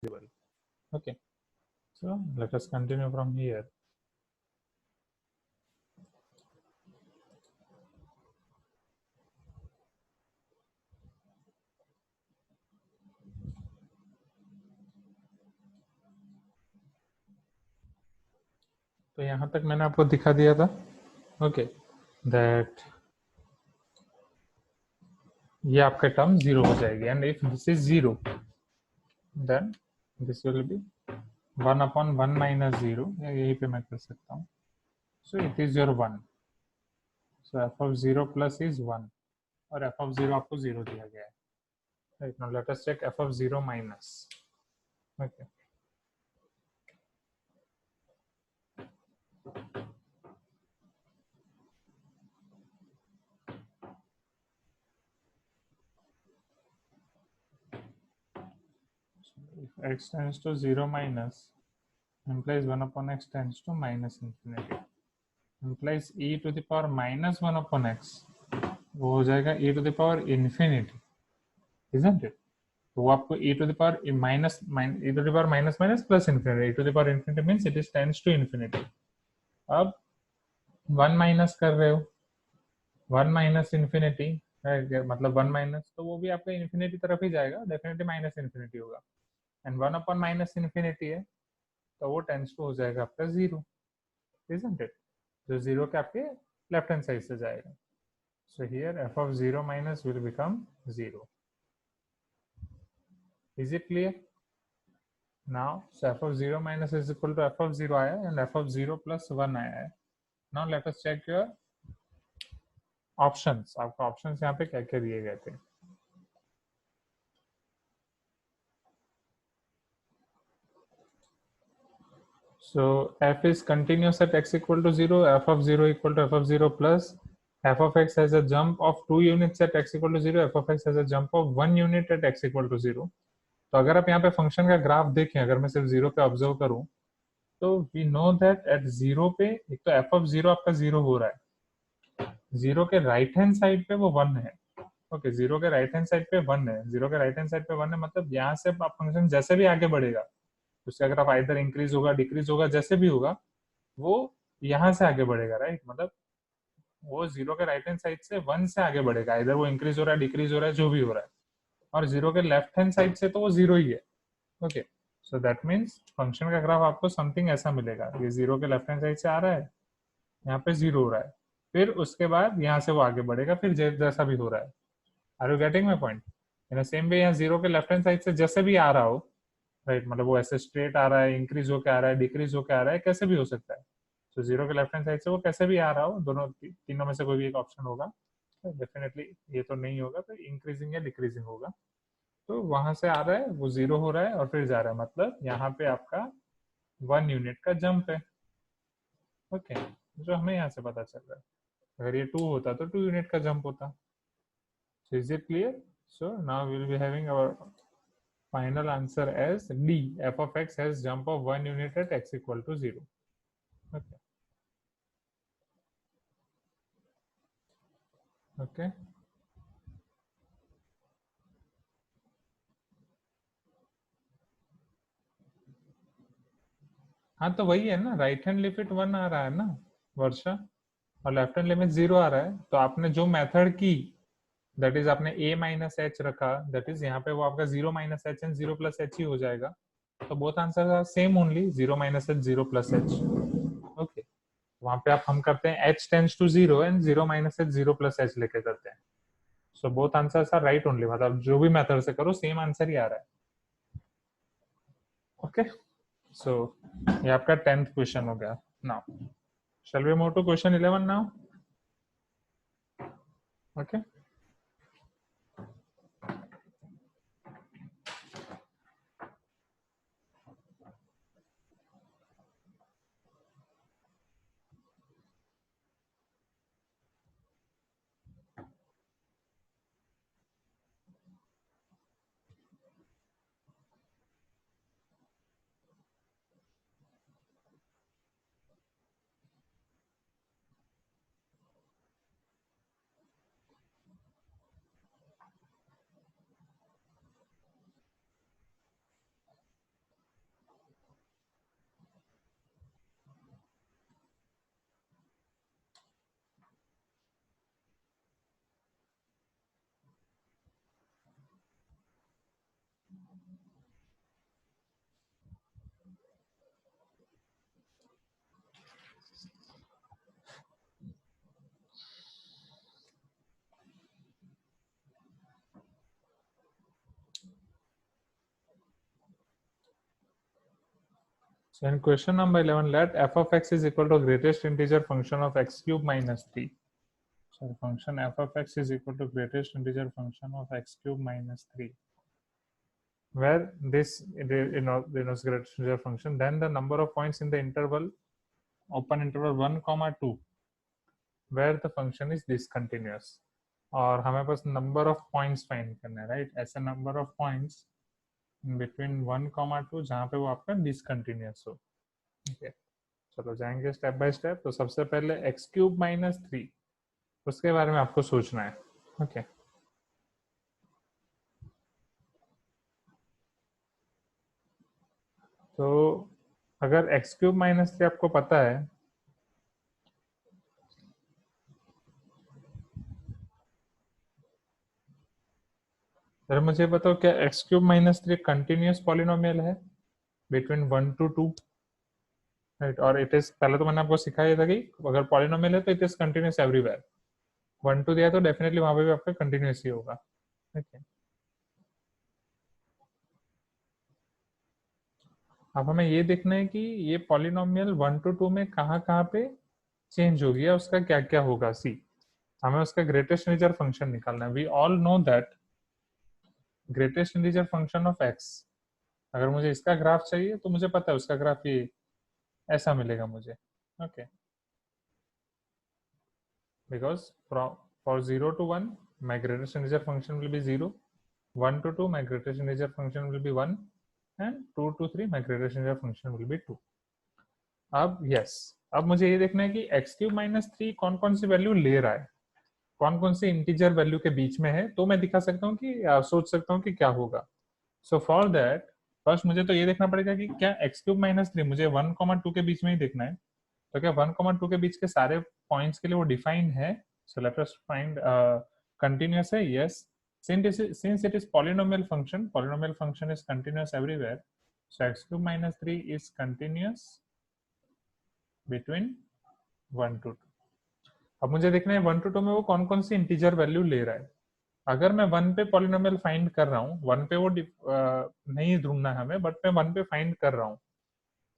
visible. Okay, so let us continue from here. तो यहाँ तक मैंने आपको दिखा दिया था. ओके, दैट ये आपका टर्म जीरो हो जाएगी, and if this is zero then this will be 1/1 minus zero, यहीं पे मैं कर सकता हूँ. So it is your 1. So f of zero plus is 1, और एफ ऑफ जीरो आपको जीरो दिया गया है. Right, now let us check f of zero minus. Okay, if x tends to 0 minus implies 1 upon x tends to minus infinity, implies e to the power minus 1 upon x, वो हो जाएगा e to the power infinity, isn't it? तो वो आपको e to the power minus e to the power minus minus plus infinity, e to the power infinity means it is tends to infinity. अब 1 minus कर रहे हो, 1 minus infinity, मतलब 1 minus, तो वो भी आपका इन्फिनिटी तरफ ही जाएगा, डेफिनेटली माइनस इन्फिनिटी होगा. एंड 1 अपॉन माइनस इन्फिनिटी है, तो वो टेंस टू हो जाएगा आपका जीरो, isn't it? जो जीरो के आपके लेफ्ट हैंड साइड से जाएगा. So here f of 0 minus will become 0. Is it clear? Now, so f of 0 minus is equal to f of 0 आया, and f of 0 plus 1 आया है. Now let us check your options. आपको options यहाँ पे क्या क्या दिए गए थे. So f is continuous at x equal to 0, f of 0 equal to f of 0 plus f of x has a jump of 2 units at x equal to 0, f of x has a jump of 1 unit at x equal to 0. तो अगर आप यहाँ पे function का graph देखें, अगर मैं सिर्फ जीरो पे ऑब्जर्व करूं, तो we know that at zero पे एक तो एफ ऑफ जीरो आपका जीरो हो रहा है, जीरो के राइट हैंड साइड पे वो 1 है. ओके, जीरो के राइट हैंड साइड पे 1 है, जीरो के राइट हैंड साइड पे 1 है, मतलब यहाँ से आप फंक्शन जैसे भी आगे बढ़ेगा, उसके अगर आप आइदर इंक्रीज होगा डिक्रीज होगा जैसे भी होगा, वो यहाँ से आगे बढ़ेगा. राइट, मतलब वो जीरो के राइट हैंड साइड से 1 से आगे बढ़ेगा, इधर वो इंक्रीज हो रहा है डिक्रीज हो रहा है जो भी हो रहा है, और जीरो के लेफ्ट हैंड साइड से तो वो जीरो ही है. Okay, so that means function का ग्राफ आपको समथिंग ऐसा मिलेगा, ये जीरो के लेफ्ट हैंड साइड से आ रहा है, यहाँ पे जीरो हो रहा है, फिर उसके बाद यहाँ से वो आगे बढ़ेगा, फिर जैसा भी हो रहा है. Are you getting my point? In same way यहाँ जीरो के लेफ्ट हैंड साइड से जैसे भी आ रहा हो, राइट, मतलब वो ऐसे स्ट्रेट आ रहा है, इंक्रीज होकर आ रहा है, डिक्रीज होकर आ रहा है, कैसे भी हो सकता है. तो जीरो के लेफ्ट हैंड साइड से वो कैसे भी आ रहा हो, दोनों तीनों में से कोई भी एक ऑप्शन होगा, डेफिनेटली ये तो नहीं होगा, तो इंक्रीजिंग या डिक्रीजिंग होगा. तो वहां से आ रहा है, वो जीरो हो रहा है और फिर जा रहा है, मतलब यहाँ पे आपका 1 यूनिट का जंप है. ओके, जो हमें यहाँ से पता चल रहा है. अगर ये 2 होता तो 2 यूनिट का जंप होता. So is it clear? So now we will be having our final answer as D. F of x has jump of 1 unit at x equal to 0. Okay. Okay. हाँ, तो वही है ना, राइट हैंड लिमिट 1 आ रहा है ना वर्षा, और left hand limit 0 आ रहा है. तो आपने जो मेथड की, दैट इज आपने a माइनस एच रखा, दैट इज यहाँ पे वो आपका 0 minus H and 0 plus H ही हो जाएगा. तो both answer are same only, 0 minus H 0 plus H. Okay, वहां पे आप हम करते हैं h tends to 0 and 0 minus H 0 plus H लेके करते हैं. So both answers are right only, मतलब जो भी मेथड से करो सेम आंसर ही आ रहा है. ओके, सो ये आपका 10th क्वेश्चन हो गया. Now shall we move to question 11 now? Okay. So in question number 11, let f of x is equal to greatest integer function of x cube minus 3. So function f of x is equal to greatest integer function of x cube minus 3. Where this denotes greatest integer function, then the number of points in the interval, open interval 1, 2, where the function is discontinuous. और हमें पास number of points find करना है, right? ऐसा number of points between 1, 2 जहाँ पे वो आपका discontinuous हो. Okay. चलो जाएंगे स्टेप बाय स्टेप. तो सबसे पहले एक्स क्यूब माइनस 3, उसके बारे में आपको सोचना है. ओके तो अगर एक्स क्यूब माइनस 3 आपको पता है, फिर मुझे बताओ क्या x cube minus 3 continuous polynomial है बिटवीन 1 to 2, राइट? और इट इज, पहले तो मैंने आपको सिखाया था कि अगर पॉलिनोमियल है तो इट इज कंटिन्यूस एवरीवेयर. 1 2 दिया तो डेफिनेटली वहां पे भी आपका कंटिन्यूस ही होगा. ओके अब हमें ये देखना है कि ये पॉलिनोमियल 1 to 2 में कहाँ कहाँ पे चेंज हो गया, उसका क्या क्या होगा. सी, हमें उसका ग्रेटेस्ट इंटीजर फंक्शन निकालना है. We all know that greatest integer function of x, अगर मुझे इसका ग्राफ चाहिए तो मुझे पता है उसका ग्राफ ये ऐसा मिलेगा मुझे. Okay because for 0 to 1 my greatest integer function will be 0, 1 to 2 my greatest integer function will be 1, and 2 to 3 my greatest integer function will be 2. अब यस, अब मुझे ये देखना है कि एक्स क्यूब माइनस 3 कौन कौन सी वैल्यू ले रहा है, कौन कौन से इंटीजर वैल्यू के बीच में है, तो मैं दिखा सकता हूँ कि सोच सकता हूँ कि क्या होगा. सो फॉर दैट फर्स्ट मुझे तो ये देखना पड़ेगा कि क्या एक्स क्यूब माइनस 3 मुझे 1, 2 के बीच में ही देखना है. तो क्या 1, 2 के बीच के सारे पॉइंट्स के लिए वो डिफाइंड है. So let us find continuous है. Yes, since it is polynomial function is continuous everywhere, so x cube minus 3 is continuous between 1 to 2. अब मुझे देखना है 1 to 2 में वो कौन कौन सी इंटीजर वैल्यू ले रहा है. अगर मैं 1 पे पॉलिनोमियल फाइंड कर रहा हूँ, 1 पे वो नहीं ढूंढना है हमें, बट मैं 1 पे फाइंड कर रहा हूँ,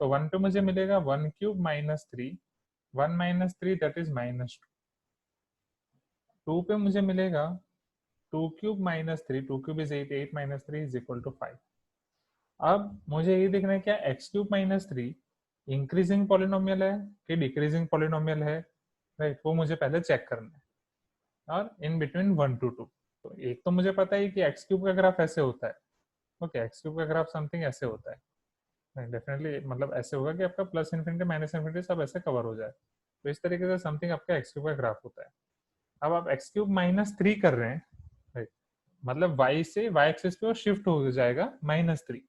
तो 1 पे मुझे मिलेगा 1 cube minus 3, 1 minus 3 that is minus 2. 2 पे मुझे मिलेगा 2 cube minus 3, 2 cube is 8, 8 minus 3 is equal to 5. अब मुझे ये देखना है क्या x cube minus 3 increasing polynomial है कि डिक्रीजिंग पॉलिनोमियल है, राइट? वो मुझे पहले चेक करना है. और इन बिटवीन 1 to 2, तो एक तो मुझे पता है कि एक्स क्यूब का ग्राफ ऐसे होता है. ओके एक्स क्यूब का ग्राफ समथिंग ऐसे होता है, डेफिनेटली मतलब ऐसे होगा कि आपका प्लस इन्फिनिटी माइनस इन्फिनिटी सब ऐसे कवर हो जाए. तो इस तरीके से समथिंग आपका एक्स क्यूब का ग्राफ होता है. अब आप एक्स क्यूब माइनस 3 कर रहे हैं, राइट? मतलब वाई से वाई एक्सिस पे वो शिफ्ट हो जाएगा -3.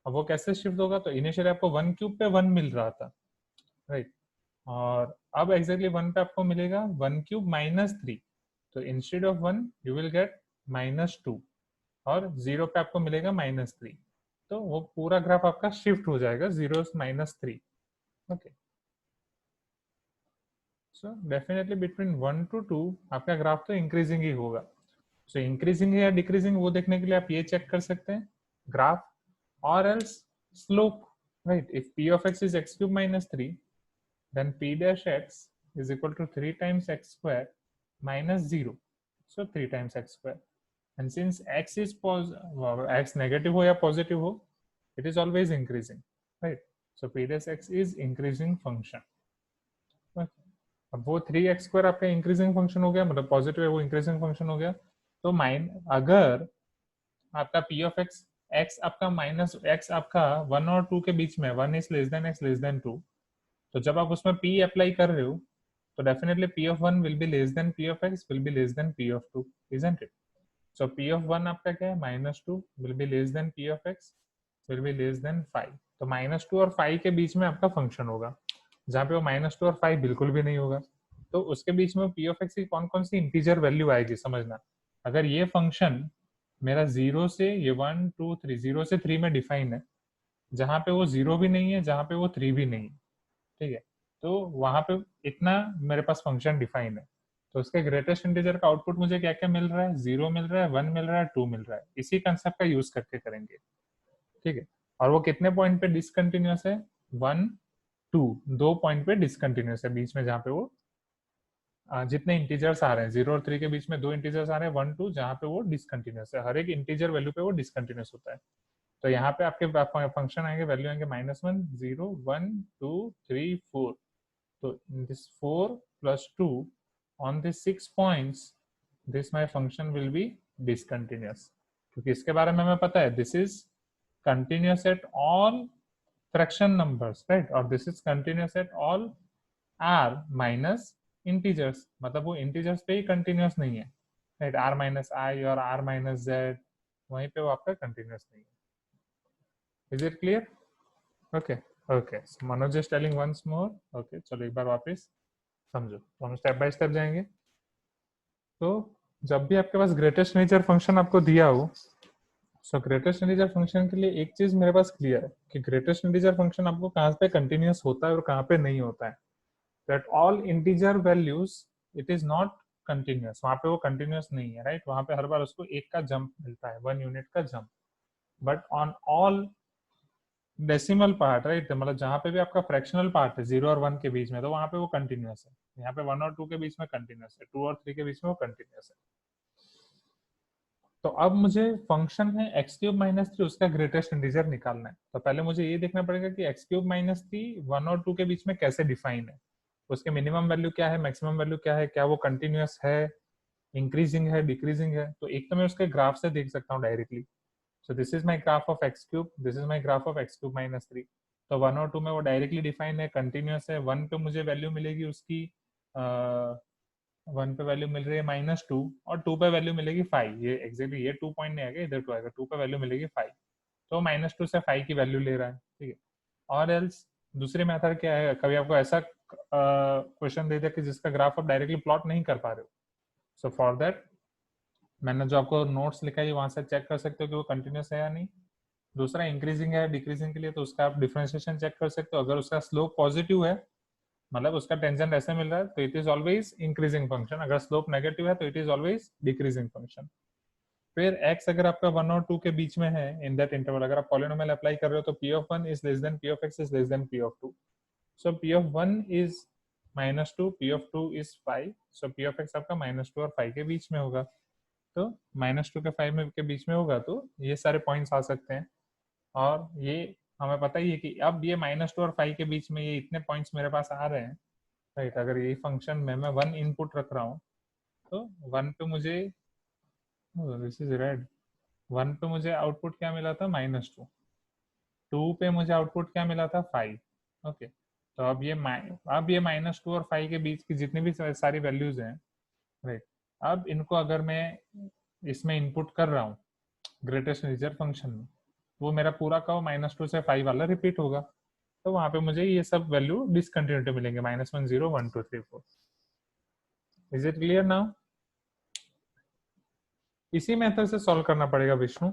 अब वो कैसे शिफ्ट होगा, तो इनिशियली आपको 1 क्यूब पे 1 मिल रहा था, राइट? और अब एग्जैक्टली 1 पे आपको मिलेगा 1 क्यूब माइनस 3. तो instead of 1 you will get -2, और 0 पे आपको मिलेगा -3. तो वो पूरा ग्राफ आपका शिफ्ट हो जाएगा 0 -3. Okay so definitely between 1 to 2 आपका ग्राफ तो इंक्रीजिंग ही होगा. सो इंक्रीजिंग है या डिक्रीजिंग वो देखने के लिए आप ये चेक कर सकते हैं ग्राफ और else slope, right? If p of x is x cube minus 3, then p dash x is equal to 3 times x square minus 0. So 3 times x square. And since x is x negative हो या positive हो, it is always increasing, right? So p dash x is increasing function. Okay. अब वो 3x square आपका increasing function हो गया, मतलब positive है वो इंक्रीजिंग फंक्शन हो गया. तो अगर आपका p of x, x आपका माइनस x आपका 1 और 2 के बीच में, 1 is less than x less than 2, तो जब आप उसमें p अप्लाई कर रहे हो तो definitely p of 1 will be less than p of x will be less than p of 2, isn't it? So p of 1 आपका क्या है, -2 will be less than p of x will be less than 5. तो -2 और 5 के बीच में आपका function होगा, जहाँ पे वो -2 और 5 बिल्कुल भी नहीं होगा. तो उसके बीच में p of x की कौन कौन सी इंटीजर वैल्यू आएगी समझना. अगर ये फंक्शन मेरा 0 से ये 1 2 3 0 से 3 में डिफाइन है, जहाँ पे वो 0 भी नहीं है, जहाँ पे वो 3 भी नहीं है, ठीक है? तो वहां पे इतना मेरे पास फंक्शन डिफाइन है. तो उसके ग्रेटेस्ट इंटीजर का आउटपुट मुझे क्या क्या मिल रहा है, 0 मिल रहा है, 1 मिल रहा है, 2 मिल रहा है. इसी कंसेप्ट का यूज करके करेंगे, ठीक है? और वो कितने पॉइंट पे डिसकंटिन्यूअस है, 1 2 दो पॉइंट पे डिसकंटिन्यूस है बीच में, जहाँ पे वो जितने इंटीजर्स आ रहे हैं 0 और 3 के बीच में दो इंटीजर्स आ रहे हैं 1 2, जहाँ पे वो डिसकंटिन्यूस है, हर एक इंटीजर वैल्यू पे वो डिसकंटिन्यूस होता है। तो यहाँ पे आपके फंक्शन आएंगे, वैल्यू आएंगे -1 0 1 2 3 4। तो this 4 + 2 on these 6 points, this my function will be discontinuous, क्योंकि इसके बारे में हमें पता है this is continuous at all fraction numbers, right? और this is continuous at all r minus integers, मतलब वो integers पे ही continuous नहीं है, right? r minus I और r minus z, वहीं पे वो आपका continuous नहीं है। Is it clear? Okay, okay. So Manoj is telling once more. Okay, चलो एक बार वापस समझो, तो हम स्टेप बाय स्टेप जाएंगे। तो जब भी आपके पास ग्रेटेस्ट इंटीजर फंक्शन आपको दिया हो, सो ग्रेटेस्ट इंटीजर फंक्शन के लिए एक चीज मेरे पास क्लियर है कि ग्रेटेस्ट इंटीजर फंक्शन आपको कहाँ पे कंटिन्यूस होता है और कहाँ पे नहीं होता है। That all integer values it is not continuous, वहाँ पे वो कंटिन्यूस नहीं है, राइट? वहाँ पे हर बार उसको एक का जंप मिलता है, 1 यूनिट का jump. But on all decimal part, right, मतलब जहाँ पे भी आपका फ्रैक्शनल पार्ट है 0 और 1 के बीच में, तो वहाँ पे वो कंटिन्यूस है। यहाँ पे 1 और 2 के बीच में कंटिन्यूस है, 2 और 3 के बीच में वो कंटिन्यूस है। तो अब मुझे फंक्शन है x³ - 3, उसका ग्रेटेस्ट इंटीजर निकालना है। तो पहले मुझे ये देखना पड़ेगा कि x³ - 3 1 और 2 के बीच में कैसे डिफाइन है, उसके मिनिमम वैल्यू क्या है, मैक्सिमम वैल्यू क्या है, क्या वो कंटिन्यूस है, इंक्रीजिंग है, डिक्रीजिंग है। तो एक तो मैं उसके ग्राफ से देख सकता हूँ directly. So this is my graph of x³, this is my graph of x³ - 3। तो 1 और 2 में वो डायरेक्टली डिफाइन है, कंटिन्यूस है। 1 पे मुझे वैल्यू मिलेगी उसकी 1 पे वैल्यू मिल रही है -2 और 2 पे वैल्यू मिलेगी 5। ये एक्जेक्टली ये 2 पॉइंट नहीं आएगा, इधर 2 आएगा, 2 पे वैल्यू मिलेगी 5। तो -2 से 5 की वैल्यू ले रहा है, ठीक है। और एल्स दूसरी मेथड क्या है, कभी आपको ऐसा क्वेश्चन दे दिया कि जिसका ग्राफ आप डायरेक्टली प्लॉट नहीं कर पा रहे हो, सो फॉर दैट मैंने जो आपको नोट्स लिखा है वहां से चेक कर सकते हो कि वो कंटिन्यूस है या नहीं। दूसरा इंक्रीजिंग है डिक्रीजिंग के लिए, तो उसका आप डिफरेंशिएशन चेक कर सकते हो। अगर उसका स्लोप पॉजिटिव है, मतलब उसका टेंजेंट ऐसे मिल रहा है, तो it is always increasing function. अगर स्लोप नेगेटिव है तो it is always decreasing function. फिर x अगर आपका 1 और 2 के बीच में है इन दैट इंटरवल, अगर आप पॉलिनोमियल अप्लाई कर रहे हो, तो p(1) is less than p(x) is less than p(2). So p(1) is -2, p(2) is 5, so p(x) आपका -2 और 5 के बीच में होगा। तो -2 के 5 में के बीच में होगा, तो ये सारे पॉइंट्स आ सकते हैं। और ये हमें पता ही है कि अब ये -2 और 5 के बीच में ये इतने पॉइंट्स मेरे पास आ रहे हैं, राइट। अगर यही फंक्शन में मैं 1 इनपुट रख रहा हूँ, तो 1 पे मुझे दिस इज रेड, 1 पे मुझे आउटपुट क्या मिला था -2, 2 पे मुझे आउटपुट क्या मिला था 5। ओके, तो अब ये -2 और 5 के बीच की जितनी भी सारी वैल्यूज हैं, राइट, अब इनको अगर मैं इसमें इनपुट कर रहा हूँ ग्रेटेस्ट इंटीजर फंक्शन में, वो मेरा पूरा का -2 से 5 वाला रिपीट होगा। तो वहां पे मुझे ये सब वैल्यू डिसकंटिन्यूटी मिलेंगे, -1 0 1 2 3 4। Is it clear now? इसी मेथड से सॉल्व करना पड़ेगा विष्णु।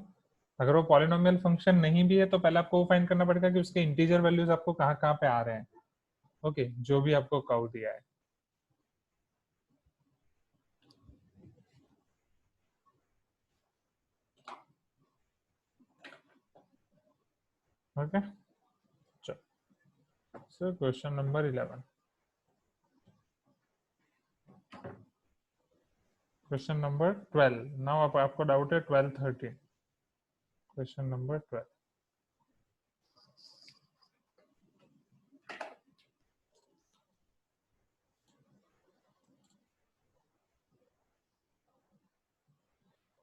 अगर वो पॉलिनोमियल फंक्शन नहीं भी है, तो पहले आपको फाइंड करना पड़ेगा कि उसके इंटीजर वैल्यूज आपको कहाँ कहाँ पे आ रहे हैं। ओके, जो भी आपको कर्व दिया है। ओके, चलो, so question number 11, question number 12। Now आपको डाउट है 12 13, क्वेश्चन नंबर 12।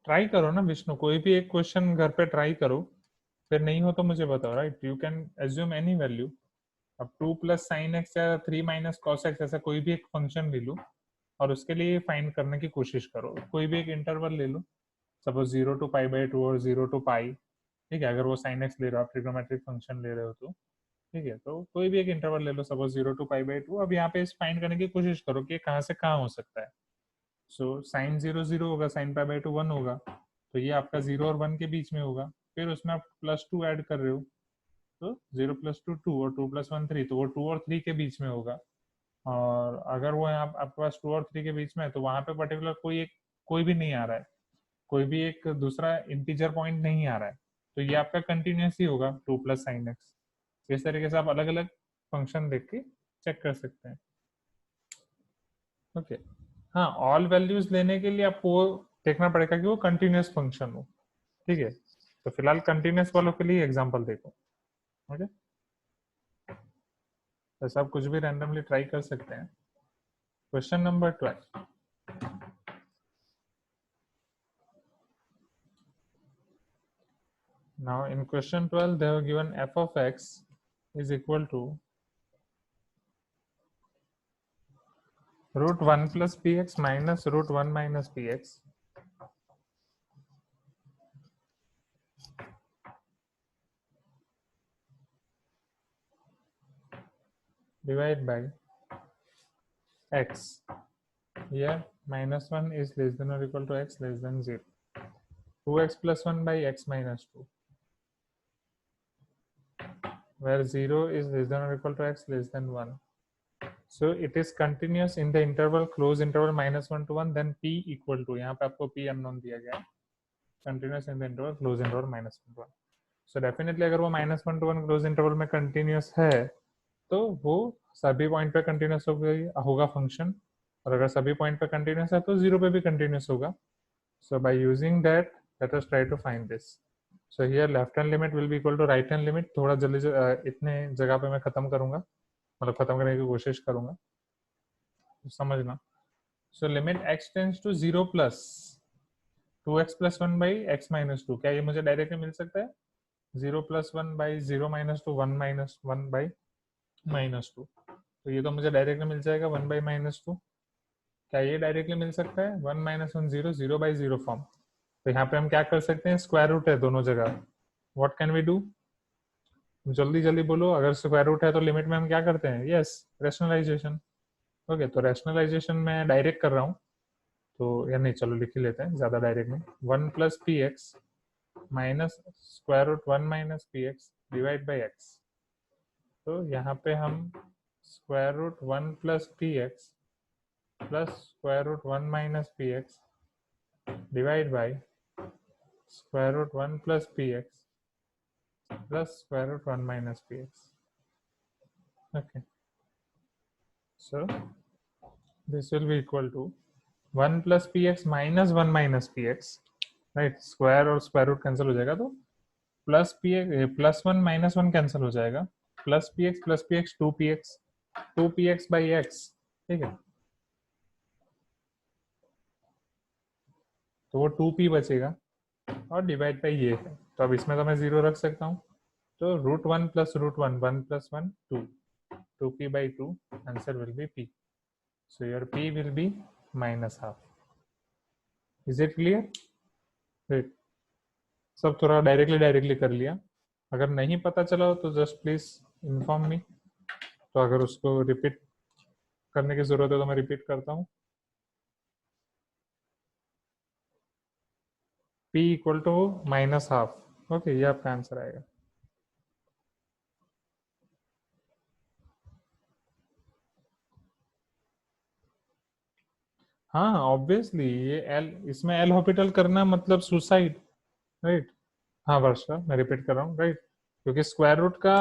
ट्राई करो ना विष्णु, कोई भी एक क्वेश्चन घर पे ट्राई करो, फिर नहीं हो तो मुझे बताओ, right. You can assume any value. अब 2 + sin x या 3 - cos x, ऐसा कोई भी एक फंक्शन ले लो और उसके लिए फाइंड करने की कोशिश करो। कोई भी एक इंटरवल ले लो, सपोज 0 to π/2 और 0 to π, ठीक है। अगर वो sin x ले रहे हो, आप ट्रिग्नोमेट्रिक फंक्शन ले रहे हो, तो ठीक है। तो कोई भी एक इंटरवल ले लो, सपोज 0 to π/2। अब यहाँ पे इस फाइंड करने की कोशिश करो कि कहाँ से कहाँ हो सकता है। सो साइन 0 0 होगा, साइन π/2 1 होगा, तो ये आपका 0 और 1 के बीच में होगा। फिर उसमें आप +2 ऐड कर रहे हो, तो 0 + 2 2 और 2 + 1 3, तो वो 2 और 3 के बीच में होगा। और अगर वो यहाँ आपके पास 2 और 3 के बीच में है, तो वहां पे पर्टिकुलर कोई भी नहीं आ रहा है, कोई भी एक दूसरा इंटीजर पॉइंट नहीं आ रहा है, तो ये आपका कंटिन्यूस ही होगा 2 + sin x। इस तरीके से आप अलग अलग फंक्शन देख के चेक कर सकते हैं। ओके हाँ, ऑल वैल्यूज लेने के लिए आपको देखना पड़ेगा कि वो कंटिन्यूस फंक्शन हो। ठीक है, तो फिलहाल कंटिन्यूस वालों के लिए एग्जांपल देखो। ओके, तो आप कुछ भी रैंडमली ट्राई कर सकते हैं। Question number 12। Now in question 12 they have given f of x is equal to root 1 plus px minus root 1 minus px divided by x. Here minus 1 is less than or equal to x less than 0. 2x plus 1 by x minus 2, where 0 is less than or equal to x less than 1. So it is continuous in the interval close interval minus 1 to 1, then p equal to, यहाँ पे आपको p unknown दिया गया है, continuous in the interval close interval minus 1 to 1. So definitely अगर वो minus 1 to 1 close interval में continuous है तो वो सभी पॉइंट पे कंटिन्यूस होगा फंक्शन, और अगर सभी पॉइंट पे कंटिन्यूस है तो जीरो पे भी कंटिन्यूस होगा। So by using that let us try to find this. So here left hand limit will be equal to right hand limit. थोड़ा जल्दी इतने जगह पे मैं खत्म करूंगा, मतलब खत्म करने की कोशिश करूंगा, तो समझना। So limit x tends to 0 plus 2x plus 1 by x minus 2, क्या ये मुझे डायरेक्टली मिल सकता है? 0 plus 1 by 0 minus 2 1 minus 1 by minus 2, तो ये तो मुझे डायरेक्टली मिल जाएगा 1 बाई माइनस 2। क्या ये डायरेक्टली मिल सकता है? 1 माइनस 1 0 0 बाई 0 फॉर्म। तो यहाँ पे हम क्या कर सकते हैं, स्क्वायर रूट है दोनों जगह। What can we do? जल्दी जल्दी बोलो। अगर स्क्वायर रूट है तो लिमिट में हम क्या करते हैं? Yes, rationalisation. ओके, तो रैशनलाइजेशन में डायरेक्ट कर रहा हूँ, तो या नहीं, चलो लिख ही लेते हैं ज्यादा डायरेक्ट में। 1 plus P x minus square root 1 minus P x divide by x. तो यहाँ पे हम square root 1 plus P x plus square root 1 minus P x divide by square root 1 plus px plus square root 1 minus px. Okay, so this will be equal to 1 plus px minus 1 minus px, right? Square और square root cancel हो जाएगा, तो plus P x plus 1 minus 1 cancel हो जाएगा, plus P x 2 P x by x. ठीक है, तो वो 2p बचेगा और डिवाइड बाई ये है, तो अब इसमें तो मैं जीरो रख सकता हूँ। तो root 1 plus root 1 1 plus 1 2, 2p by 2, answer will be p. So your p will be minus half. Is it clear? Great. सब थोड़ा डायरेक्टली कर लिया। अगर नहीं पता चला हो तो जस्ट प्लीज इन्फॉर्म मी, तो अगर उसको रिपीट करने की जरूरत है तो मैं रिपीट करता हूँ। p equal to minus half. Okay, ये आपका आंसर आएगा। हाँ ऑब्वियसली, ये एल, इसमें एल हॉपिटल करना मतलब सुसाइड, राइट? हाँ वर्षा, मैं रिपीट कर रहा हूँ, राइट? क्योंकि स्क्वायर रूट का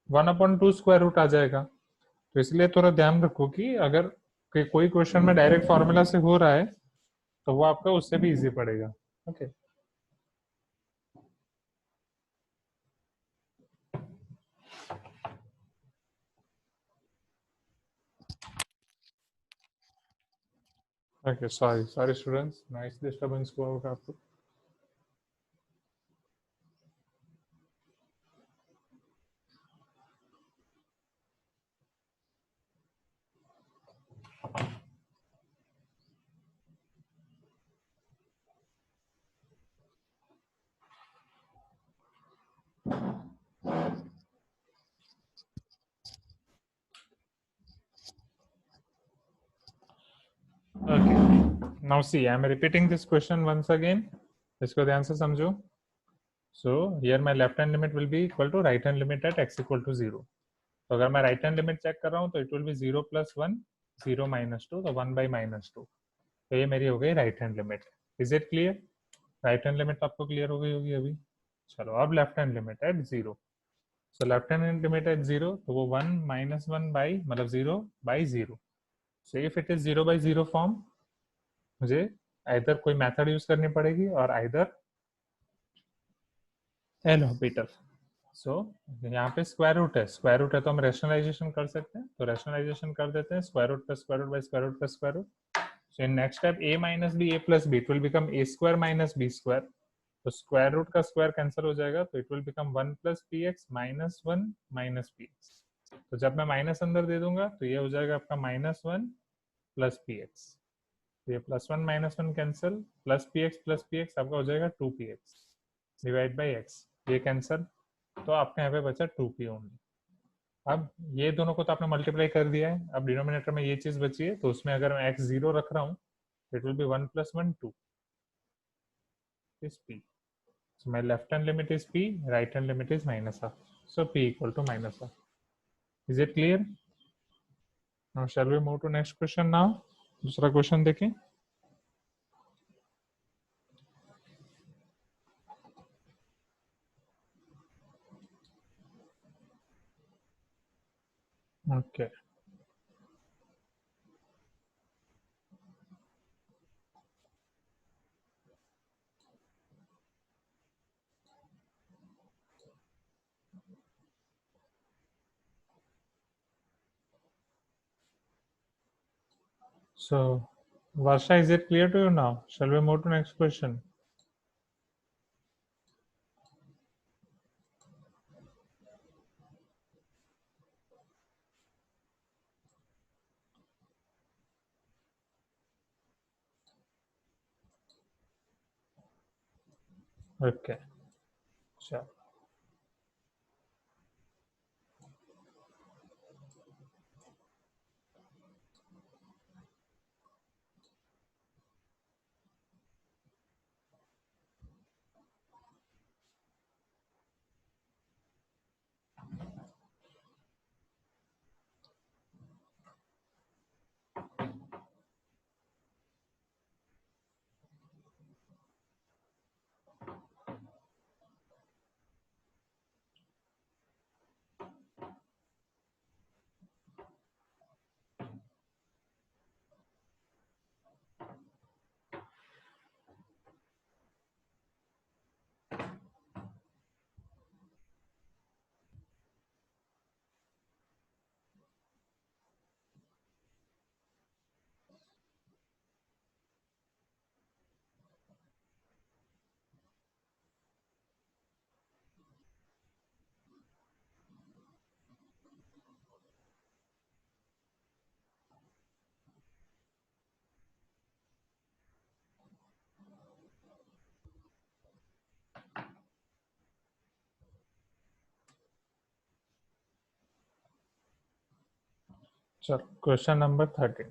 1/2 स्क्वायर रूट आ जाएगा, तो इसलिए थोड़ा ध्यान रखो कि अगर कोई क्वेश्चन में डायरेक्ट फॉर्मूला से हो रहा है तो वो आपका उससे भी इजी पड़ेगा। Okay, okay, sorry sorry students, noise disturbance हुआ होगा आपको। Okay, now see I am repeating this question once again, इसको ध्यान से समझो। So here my left hand limit will be equal to right hand limit at x equal to 0। तो अगर मैं राइट हैंड लिमिट चेक कर रहा हूँ तो it will B 0 plus 1 0 minus 2, तो 1 बाई माइनस 2। तो ये मेरी हो गई right hand limit. Is it clear? Right hand limit आपको क्लियर हो गई होगी अभी। चलो अब left hand limit eight 0। So left hand limit eight 0, तो वो 1 माइनस 1 बाई मतलब 0 by 0. So if it is 0 by 0 form, मुझे आइदर कोई मेथड यूज करनी पड़ेगी और आइदर एल ऑर्बिटल. सो यहाँ पे स्क्वायर रूट है तो हम रैशनलाइजेशन कर सकते हैं, तो रैशनलाइजेशन कर देते हैं. Square root plus square root by square root plus square root. So in next step a minus B, a plus B, it will become a square minus b square. तो square root का square cancel हो जाएगा, तो it will become 1 plus P x minus 1 minus P X. तो जब मैं minus अंदर दे दूंगा तो ये हो जाएगा आपका -1 प्लस पी एक्स. तो ये +1 -1 कैंसिल, प्लस पी एक्स आपका हो जाएगा 2px डिवाइड बाई एक्स. ये कैंसिल, तो आपके यहाँ पे बचा 2p ओनली. अब ये दोनों को तो आपने मल्टीप्लाई कर दिया है, अब डिनोमिनेटर में ये चीज बची है, तो उसमें अगर मैं x 0 रख रहा हूँ, it will B 1 + 1 2 is p. So my left hand limit is p, right hand limit is -half. So p equal to -half. Is it clear? Now shall we move to next question now? दूसरा question देखें. Okay. So Varsha, is it clear to you now? Shall we move to next question? Okay. Sure. So question number 13.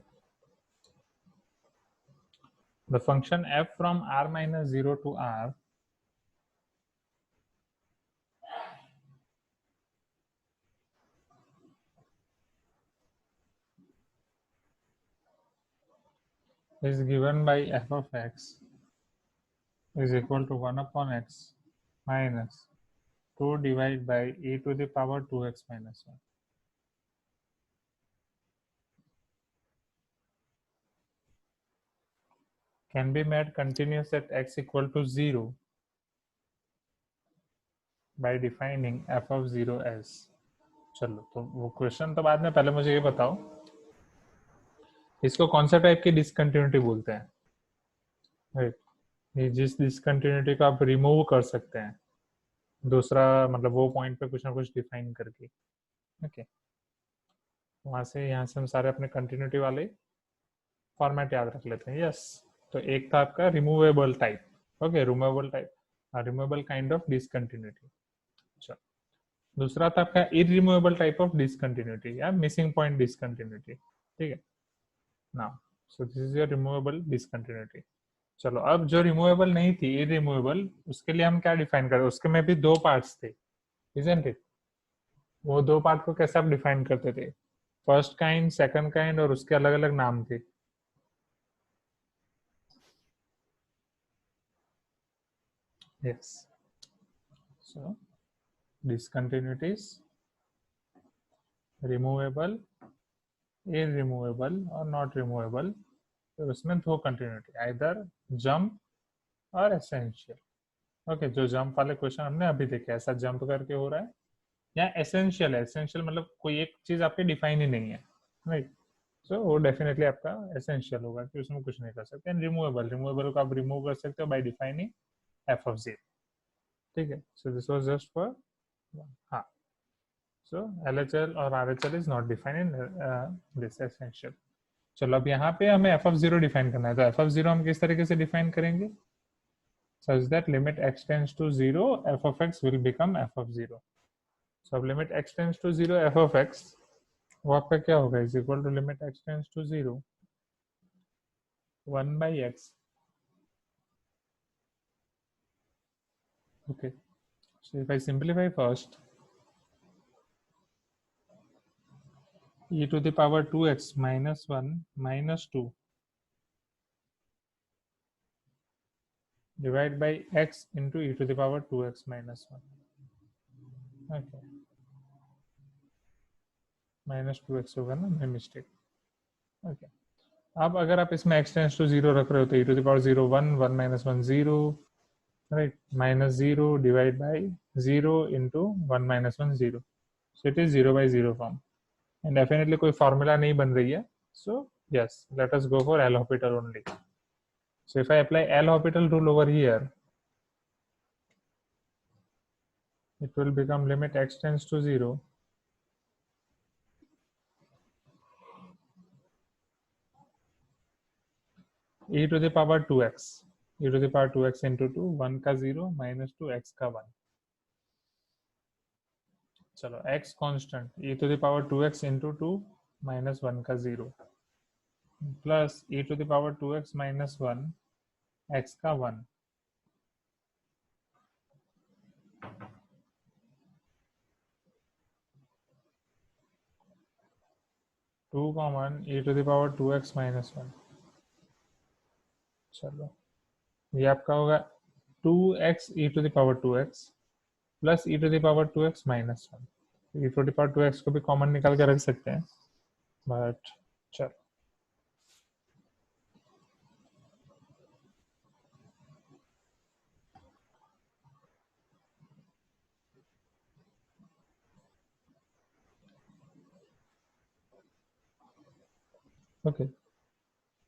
The function f from r minus 0 to r is given by f of x is equal to 1 upon x minus 2 divided by e to the power 2x minus 1. Can be made continuous at x equal to 0 by defining f of 0 as. चलो तो वो question तो बाद में, पहले मुझे ये बताओ इसको कौन सा टाइप की डिसकंटिन्यूटी बोलते हैं. राइट. ये जिस डिसकंटिन्यूटी को आप रिमूव कर सकते हैं दूसरा मतलब वो पॉइंट पे कुछ ना कुछ डिफाइन करके. ओके. वहां से यहाँ से हम सारे अपने कंटिन्यूटी वाले फॉर्मेट याद रख लेते हैं. यस. तो एक था आपका removable type. Okay. Removable type, removable kind of discontinuity. दूसरा था आपका इरिमूवेबल टाइप ऑफ डिसकंटिन्यूटी या मिसिंग पॉइंट डिसकंटिन्यूटी. ठीक है. Now so this is your removable discontinuity. चलो अब जो रिमूवेबल नहीं थी, इरिमूवेबल, उसके लिए हम क्या डिफाइन करें. उसके में भी दो पार्ट्स थे, इजंट इट. वो दो पार्ट को कैसे आप डिफाइन करते थे. फर्स्ट काइंड, सेकंड काइंड, और उसके अलग अलग नाम थे. यस. सो discontinuities, removable, irremovable और not removable, तो उसमें दो कंटिन्यूटी, आइदर जंप और एसेंशियल। ओके, जो जंप वाले क्वेश्चन हमने अभी देखे, ऐसा जंप करके हो रहा है, या एसेंशियल है, एसेंशियल मतलब कोई एक चीज आपकी डिफाइन ही नहीं है, राइट। सो वो डेफिनेटली आपका एसेंशियल होगा कि उसमें कुछ नहीं कर सकते। एंड रिमूवेबल, रिमूवेबल को आप रिमूव कर सकते हो bye defining F of zero, ठीक है। So this was just for, हाँ, सो LHL और RHL is not defined in this essential. चलो अब यहाँ पे हमें एफ ऑफ जीरो डिफाइन करना है, तो एफ ऑफ जीरो हम किस तरीके से डिफाइन करेंगे, such that limit x tends to 0 f of x will become f of 0. So अब limit x tends to 0 f of x वो आपका क्या होगा, is equal to limit x tends to 0 1 by x. Okay, so if I simplify first, e to the power 2x minus 1 minus 2 divided by x into e to the power 2x minus 1. Okay, minus 2x होगा ना, मैं mistake. Okay, अब अगर आप इसमें x tense to 0 रख रहे हो तो e to the power 0 1 1 minus 1 0, right, minus 0 divided by 0 into 1 minus 1 0, so it is 0 by 0 form, and definitely कोई formula नहीं बन रही है, so yes, let us go for L'Hopital only. So if I apply L'Hopital rule over here, it will become limit x tends to 0 e to the power 2x, e to the power 2x into 2, 1 का 0 minus 2 x का 1, चलो x constant, e to the power 2x into 2 minus 1 का 0 plus e to the power 2x minus 1 x का 1, 2 common e to the power 2x minus 1, चलो ये आपका होगा 2x e to the power 2x plus e to the power 2x minus 1, e to the power 2x को भी common निकाल के रख सकते हैं, बट चलो okay,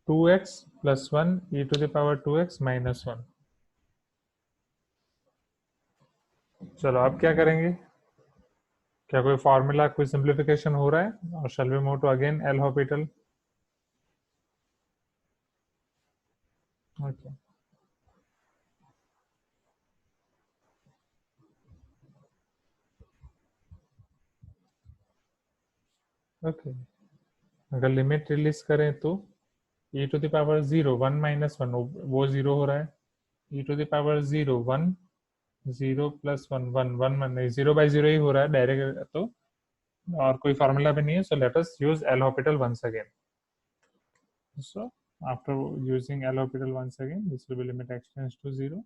2x plus 1 e to the power 2x minus 1, चलो अब क्या करेंगे, क्या कोई फॉर्मूला, कोई सिंप्लीफिकेशन हो रहा है, और shall we move to again L'Hopital. Okay, okay, अगर लिमिट रिलीज करें तो e to the power 0 1 minus 1 वो 0 हो रहा है, e to the power 0 1 0 plus 1 1 1 नहीं, 0 by 0 ही हो रहा है डायरेक्ट, तो और कोई फार्मूला भी नहीं है, so let us use L'Hopital once again. So after using L'Hopital once again, this will be limit x tends to 0,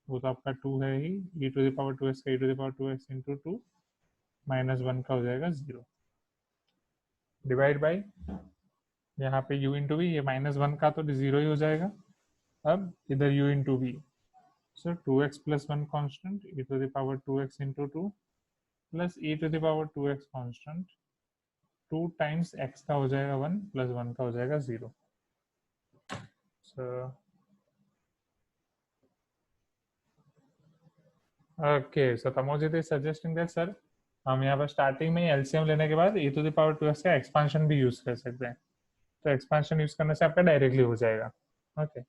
वो तो आपका 2 है ही, e to the power 2x का e to the power 2x into 2 minus 1 का हो जाएगा 0, divide by यहाँ पे u इंटू वी, ये माइनस 1 का तो 0 ही हो जाएगा, अब इधर u into V, so 2x plus 1 constant e to the power 2x into 2 plus e to the power 2x constant 2 times x का हो जाएगा 1 प्लस 1 का हो जाएगा 0. So okay, so Tamojit is suggesting that sir हम यहाँ पर स्टार्टिंग में एलसीएम लेने के बाद e to the power 2x का एक्सपांशन भी यूज कर सकते हैं, तो एक्सपांशन यूज करने से आपका डायरेक्टली हो जाएगा. Okay,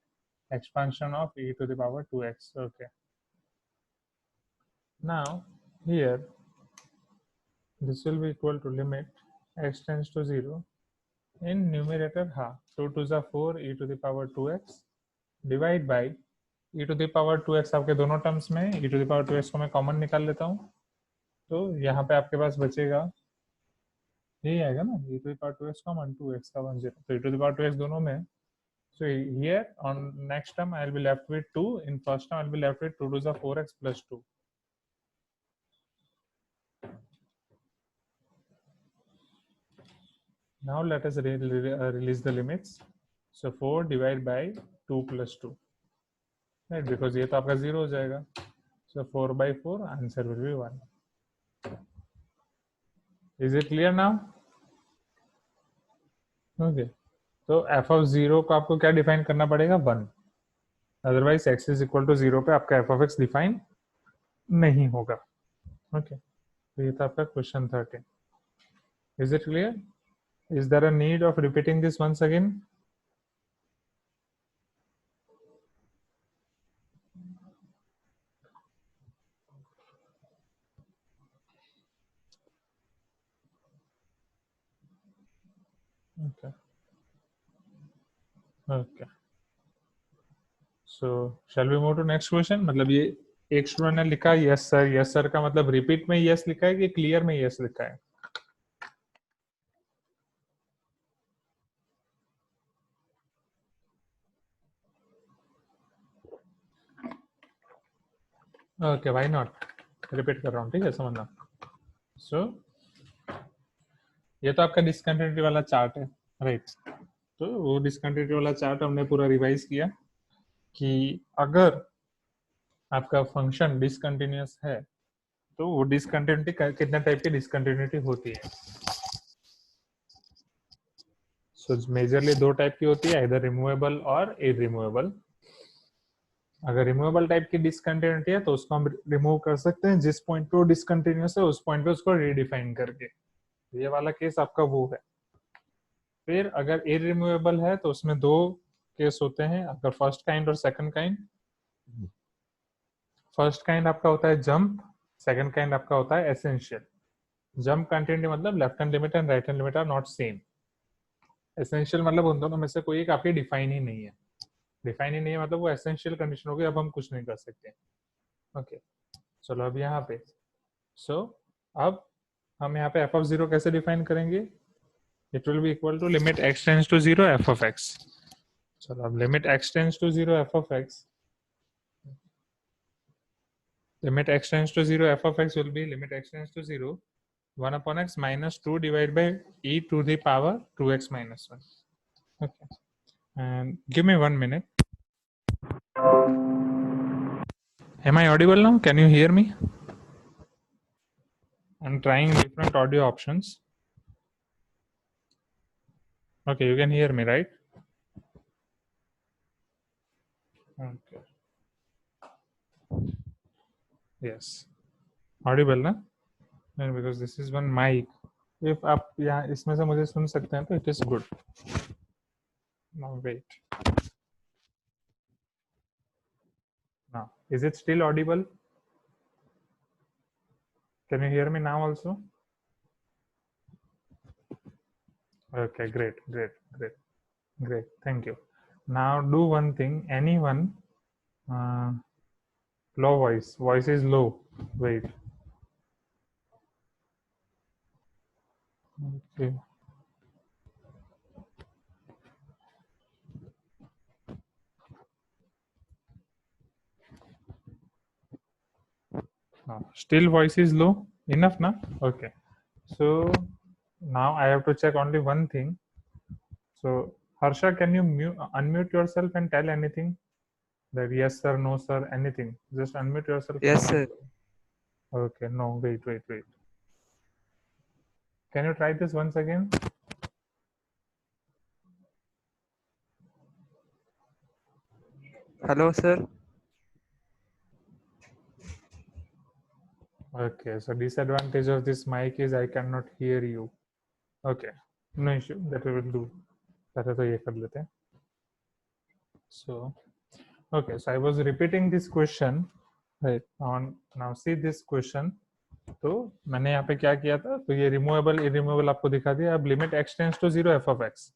expansion of e to the power 2x. Okay, now here this will be equal to limit x tends to 0 in numerator half 2 to the 4 e to the power 2x divide by e to the power 2x, आपके दोनों terms में e to the power 2x को मैं common निकाल लेता हूँ, तो यहाँ पे आपके पास बचेगा यही आएगा ना, e to the power 2x common 2x का 1 0, तो e to the power 2x दोनों में, so here on next term I will be left with 2, in first term I will be left with 2 to the 4x plus 2. Now let us release the limits. So 4 divided by 2 plus 2, right? Because ये तो आपका 0 हो जाएगा. So 4 by 4, answer will be 1. Is it clear now? Okay. तो f of 0 को आपको क्या define करना पड़ेगा? 1. Otherwise x is equal to 0 पे आपका f of x डिफाइन नहीं होगा. ओके. तो ये था आपका question 13. Is it clear? Is there a need of repeating this once again? Okay. Okay. So shall we move to next question. मतलब ये एक स्टूडेंट ने लिखा यस सर का मतलब रिपीट में यस लिखा है कि क्लियर में यस लिखा है? Okay, why not? रिपीट कर रहा हूँ, ठीक है, समझना. सो ये तो आपका डिस्कंटिन्यूटी वाला चार्ट है, राइट? तो वो डिस्कंटिन्यूटी वाला चार्ट हमने पूरा रिवाइज किया कि अगर आपका फंक्शन डिसकंटिन्यूअस है तो वो डिसकंटिन्यूटी कितने टाइप की डिसकंटिन्यूटी होती है. सो मेजरली 2 टाइप की होती है, इधर रिमूवेबल और इरिमूवेबल. अगर रिमूवेबल टाइप की डिसकंटिन्यूटी है तो उसको हम रिमूव कर सकते हैं जिस पॉइंट पे वो डिसकंटिन्यूअस है उस पॉइंट पे उसको रीडिफाइन करके. ये वाला केस आपका वो है. फिर अगर इरिमूवेबल है तो उसमें 2 केस होते हैं, अगर फर्स्ट काइंड और सेकंड काइंड. फर्स्ट काइंड आपका होता है जंप, सेकंड काइंड आपका होता है एसेंशियल. जंप कंटिन्यूटी मतलब left hand limit and right hand limit are not same. Essential मतलब उन दोनों में से कोई एक आपकी डिफाइन ही नहीं है. डिफाइन ही नहीं है मतलब वो एसेंशियल कंडीशन हो गई, अब हम कुछ नहीं कर सकते. ओके. चलो अब यहाँ पे अब हम यहाँ पे एफ ऑफ 0 कैसे डिफाइन करेंगे? It will be equal to limit x tends to 0 F of x. चलो अब limit x tends to 0 F of x, limit x tends to 0 f of x will be limit x tends to 0 1 upon x minus 2 divided by e to the power 2x minus 1. Okay, and give me 1 minute. Am I audible now? Can you hear me? I'm trying different audio options. Okay, you can hear me, right? Okay. Yes, audible ना? And because this is one mic, if आप यहाँ इसमें से मुझे सुन सकते हैं तो it is good. Now wait. Now is it still audible? Can you hear me now also? Okay, great. Thank you. Now do one thing. Anyone, low voice. Voice is low. Wait. Okay. Still voice is low. Enough, na? Okay. So now I have to check only one thing. So Harsha, can you unmute yourself and tell anything? That yes sir, no sir, anything. Just unmute yourself. Yes, sir. Okay. No. Wait. Can you try this once again? Hello, sir. Okay, so disadvantage of this mic is I cannot hear you. Okay, no issue, that we will do. पहले तो ये कर लेते हैं. So, okay, so I was repeating this question, right? Now see this question. तो मैंने यहाँ पे क्या किया था? तो ये removable, irremovable आपको दिखा दिया. अब limit x tends to 0 f of x.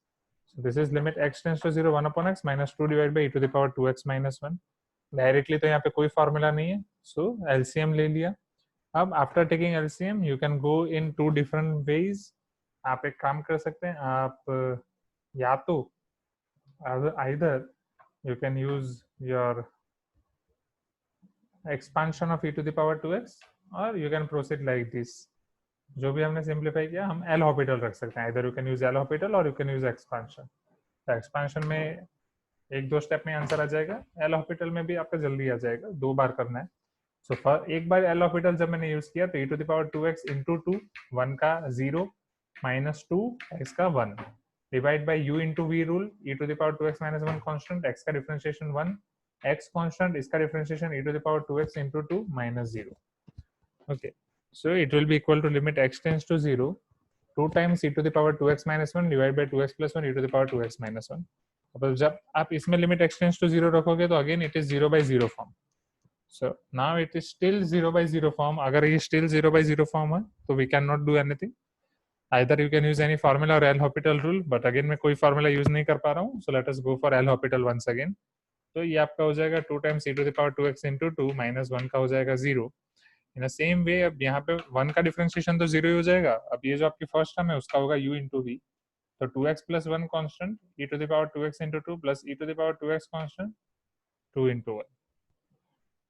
So this is limit x tends to 0 1 upon x minus 2 divided by e to the power 2x minus 1. Directly तो यहाँ पे कोई formula नहीं है. So LCM ले लिया. अब after taking LCM you can go in 2 different ways. आप एक काम कर सकते हैं, आप या तो either you can use your expansion of e to the power 2x or you can proceed like this. जो भी हमने सिंप्लीफाई किया हम एल हॉपिटल रख सकते हैं, इधर you can use L Hôpital और यू कैन यूज एक्सपांशन। तो एक्सपांशन में एक दो स्टेप में आंसर आ जाएगा, एल हॉपिटल में भी आपका जल्दी आ जाएगा, 2 बार करना है। सो एक बार एल हॉपिटल जब मैंने यूज किया तो e to the power 2x into 2, 1 का 0 माइनस 2 x का 1 divide by u into V rule, e to the power 2x minus 1 constant, x का डिफरेंशिएशन 1, x कॉन्स्टेंट, इसका differentiation e to the power 2x into 2 minus 0। Okay, so it will be equal to limit x tends to 0, 2 times e to the power 2x minus 1 divided by 2x plus 1 e to the power 2x minus 1। अब जब आप इसमें limit x tends to 0 रखोगे तो again it is 0 by 0 form. So now it is still 0 by 0 form. अगर ये still 0 by 0 form है तो we can not do anything, either you can use any formula और L'Hopital rule, but again मैं कोई formula use नहीं कर पा रहा हूँ, so let us go for L'Hopital once again. तो ये आपका हो जाएगा 2 times e to the power 2x into 2 minus 1 का हो जाएगा 0। इन सेम वे अब यहाँ पे 1 का डिफरेंशिएशन तो 0 ही हो जाएगा। अब ये जो आपकी फर्स्ट टर्म है उसका होगा u इंटू वी, तो 2x plus 1 constant, e to the power 2x into 2 plus e to the power 2x constant, 2 into 1।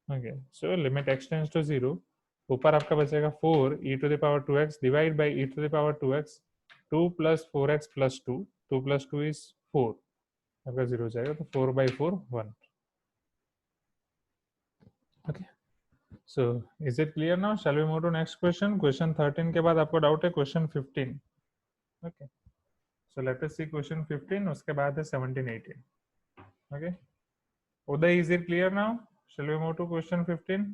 Okay, so limit x tends to 0, ऊपर आपका बचेगा 4 e to the power 2x divide by e to the power 2x, 2 plus 4x plus 2, 2 plus 2 is 4, आपका 0 हो जाएगा, तो 4 by 4 1। Okay, so is it clear now? Shall we move to next question? Question 13 के बाद आपको doubt है question 15। okay, so let us see question 15, उसके बाद है 17 18। okay, Uday, is it clear now? Shall we move to question 15?